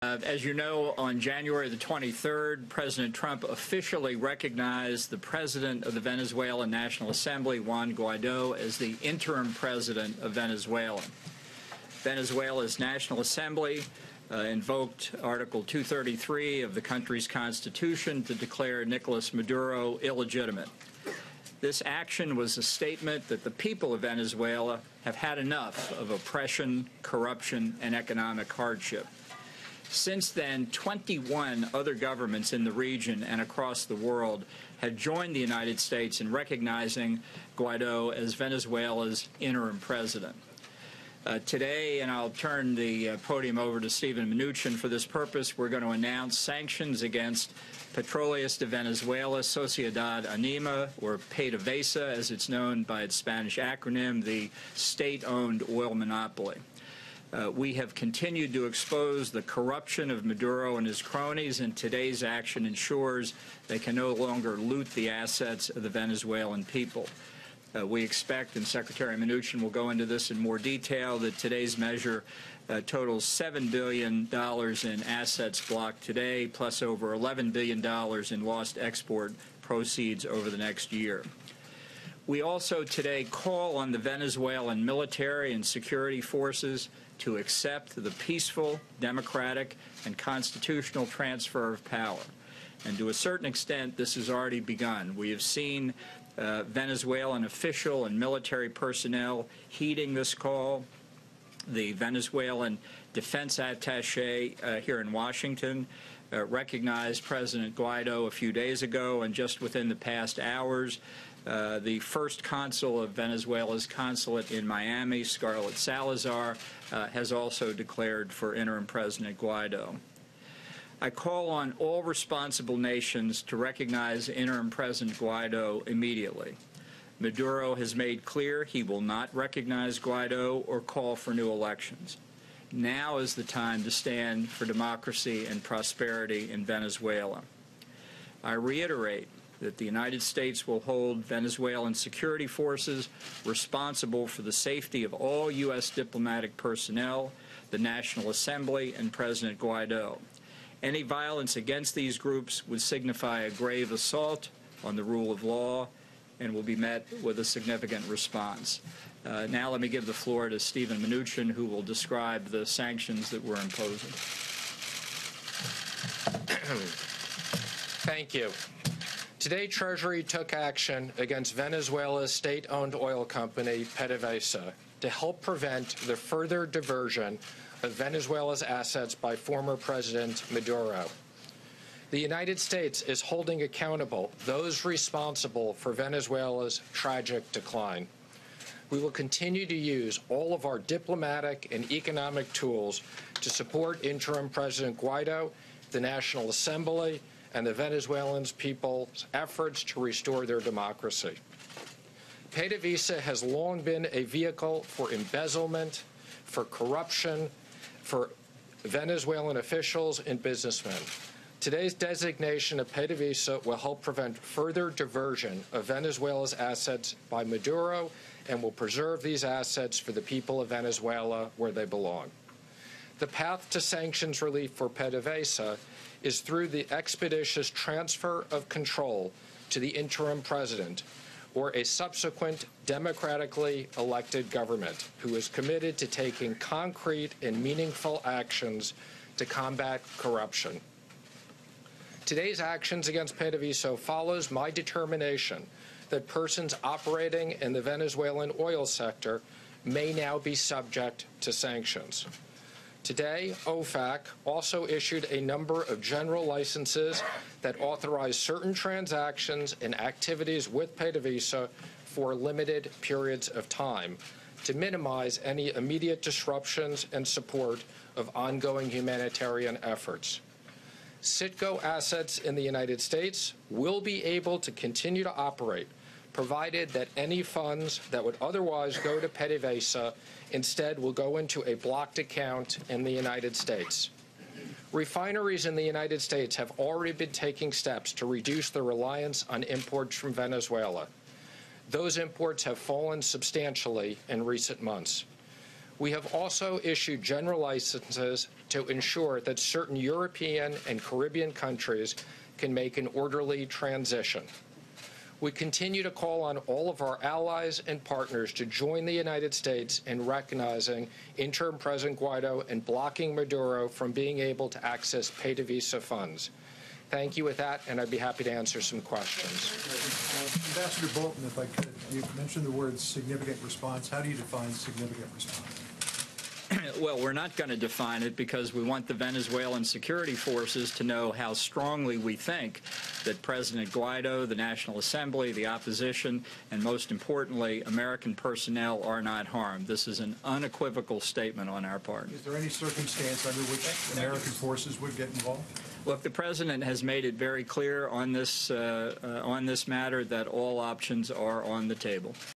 As you know, on January the 23rd, President Trump officially recognized the president of the Venezuelan National Assembly, Juan Guaido, as the interim president of Venezuela. Venezuela's National Assembly invoked Article 233 of the country's constitution to declare Nicolas Maduro illegitimate. This action was a statement that the people of Venezuela have had enough of oppression, corruption, and economic hardship. Since then, 21 other governments in the region and across the world had joined the United States in recognizing Guaido as Venezuela's interim president. Today, and I'll turn the podium over to Stephen Mnuchin for this purpose, we're going to announce sanctions against Petroleos de Venezuela, Sociedad Anima, or PDVSA, as it's known by its Spanish acronym, the state-owned oil monopoly. We have continued to expose the corruption of Maduro and his cronies, and today's action ensures they can no longer loot the assets of the Venezuelan people. We expect, and Secretary Mnuchin will go into this in more detail, that today's measure totals $7 billion in assets blocked today, plus over $11 billion in lost export proceeds over the next year. We also today call on the Venezuelan military and security forces to accept the peaceful, democratic, and constitutional transfer of power. And to a certain extent, this has already begun. We have seen Venezuelan official and military personnel heeding this call. The Venezuelan defense attaché here in Washington recognized President Guaido a few days ago, and just within the past hours, the first consul of Venezuela's consulate in Miami, Scarlett Salazar, has also declared for interim President Guaido. I call on all responsible nations to recognize interim President Guaido immediately. Maduro has made clear he will not recognize Guaido or call for new elections. Now is the time to stand for democracy and prosperity in Venezuela. I reiterate that the United States will hold Venezuelan security forces responsible for the safety of all U.S. diplomatic personnel, the National Assembly, and President Guaido. Any violence against these groups would signify a grave assault on the rule of law and will be met with a significant response. Now let me give the floor to Stephen Mnuchin, who will describe the sanctions that we're imposing. Thank you. Today, Treasury took action against Venezuela's state-owned oil company, PDVSA, to help prevent the further diversion of Venezuela's assets by former President Maduro. The United States is holding accountable those responsible for Venezuela's tragic decline. We will continue to use all of our diplomatic and economic tools to support interim President Guaido, the National Assembly, and the Venezuelan people's efforts to restore their democracy. PDVSA has long been a vehicle for embezzlement, for corruption, for Venezuelan officials and businessmen. Today's designation of PDVSA will help prevent further diversion of Venezuela's assets by Maduro and will preserve these assets for the people of Venezuela where they belong. The path to sanctions relief for PDVSA is through the expeditious transfer of control to the interim president or a subsequent democratically elected government who is committed to taking concrete and meaningful actions to combat corruption. Today's actions against PDVSA follows my determination that persons operating in the Venezuelan oil sector may now be subject to sanctions. Today, OFAC also issued a number of general licenses that authorize certain transactions and activities with PDVSA for limited periods of time to minimize any immediate disruptions and support of ongoing humanitarian efforts. Citgo assets in the United States will be able to continue to operate, provided that any funds that would otherwise go to PDVSA instead will go into a blocked account in the United States. Refineries in the United States have already been taking steps to reduce their reliance on imports from Venezuela. Those imports have fallen substantially in recent months. We have also issued general licenses to ensure that certain European and Caribbean countries can make an orderly transition. We continue to call on all of our allies and partners to join the United States in recognizing Interim President Guaido and blocking Maduro from being able to access PDVSA funds. Thank you with that, and I'd be happy to answer some questions. Ambassador Bolton, if I could, you mentioned the word significant response. How do you define significant response? Well, we're not going to define it because we want the Venezuelan security forces to know how strongly we think that President Guaido, the National Assembly, the opposition, and most importantly, American personnel are not harmed. This is an unequivocal statement on our part. Is there any circumstance under which American forces would get involved? Look, the President has made it very clear on this matter that all options are on the table.